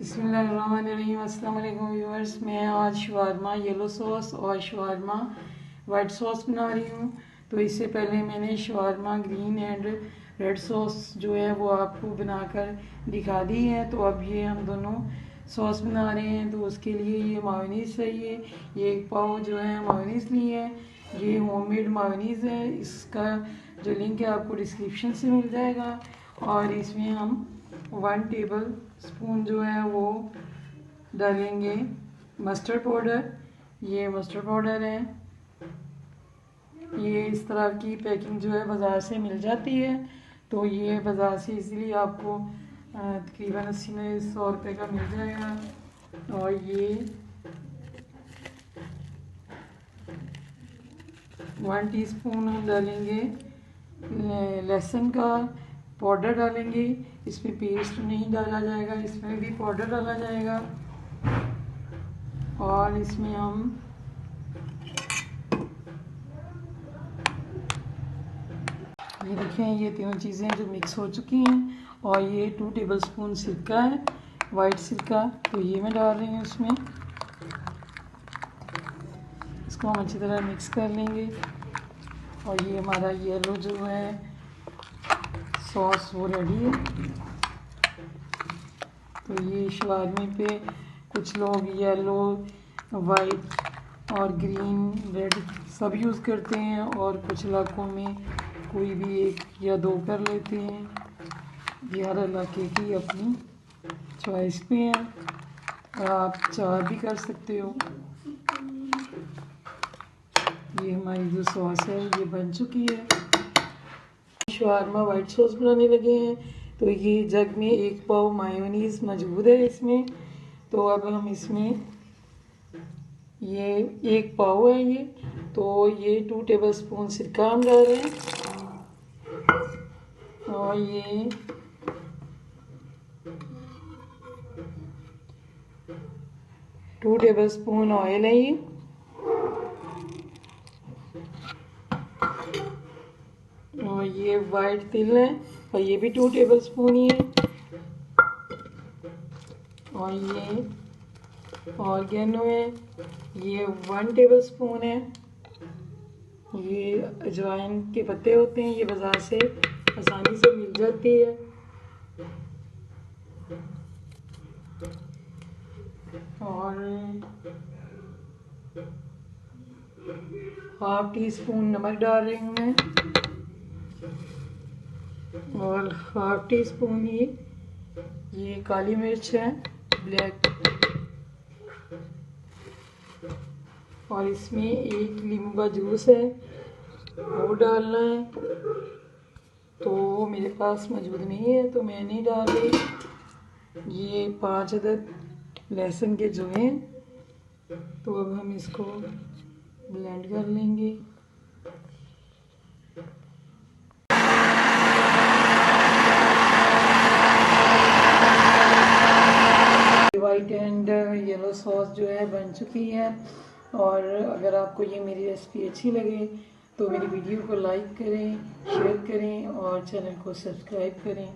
बिस्मिल्लाहिर्रहमानिर्रहीम। अस्सलाम वालेकुम व्यूअर्स। मैं आज शवारमा येलो सॉस और शवारमा वाइट सॉस बना रही हूँ। तो इससे पहले मैंने shawarma green and red sauce जो है वो आपको बनाकर दिखा दी है। तो अब ये हम दोनों सॉस बना रहे हैं। तो उसके लिए ये मायोनीज़ चाहिए। ये एक पाव जो है मायोनीज़ ली है। ये होममेड मायोनीज़ है। इसका जो लिंक है आपको डिस्क्रिप्शन से मिल जाएगा। और इसमें हम 1 टेबल स्पून जो है वो डालेंगे मस्टर्ड पाउडर। ये मस्टर्ड पाउडर है। ये इस तरह की पैकिंग जो है बाज़ार से मिल जाती है। तो ये बाज़ार से इजीली आपको तकरीबन 80-100 रुपये का मिल जाएगा। और ये 1 टीस्पून हम डालेंगे लहसुन का पाउडर डालेंगे। इसमें पेस्ट नहीं डाला जाएगा, इसमें भी पाउडर डाला जाएगा। और इसमें हम ये देखें, ये तीनों चीज़ें जो मिक्स हो चुकी हैं। और ये 2 टेबलस्पून सिरका है, वाइट सिरका। तो ये मैं डाल रही हूँ इसमें। इसको हम अच्छी तरह मिक्स कर लेंगे। और ये हमारा येलो जो है सॉस वो रेडी है। तो ये शवारमे पे कुछ लोग येलो, वाइट और ग्रीन, रेड सब यूज़ करते हैं। और कुछ इलाकों में कोई भी 1 या 2 कर लेते हैं। ये हर इलाके की अपनी चॉइस पे है। और आप 4 भी कर सकते हो। ये हमारी जो सॉस है ये बन चुकी है। शवारमा वाइट सॉस बनाने लगे हैं। तो ये जग में 1 पाव मायोनीज़ मौजूद है इसमें। तो अब हम इसमें ये 1 पाव है ये। तो ये 2 टेबलस्पून सिरका हम डाल रहे हैं। और ये 2 टेबलस्पून ऑयल है ये। और ये वाइट तिल है और ये भी 2 टेबलस्पून ही है। और ये ऑर्गेनो है, ये 1 टेबलस्पून है। ये अजवाइन के पत्ते होते हैं, ये बाज़ार से आसानी से मिल जाती है। और 1/2 टीस्पून नमक डाल रही हूँ मैं। और 1/2 टीस्पून ये काली मिर्च है, ब्लैक। और इसमें 1 नींबू का जूस है वो डालना है। तो वो मेरे पास मौजूद नहीं है तो मैं नहीं डाल रही। ये 5 अदद लहसुन के जो हैं। तो अब हम इसको ब्लेंड कर लेंगे। वाइट एंड येलो सॉस जो है बन चुकी है। और अगर आपको ये मेरी रेसिपी अच्छी लगे तो मेरी वीडियो को लाइक करें, शेयर करें और चैनल को सब्सक्राइब करें।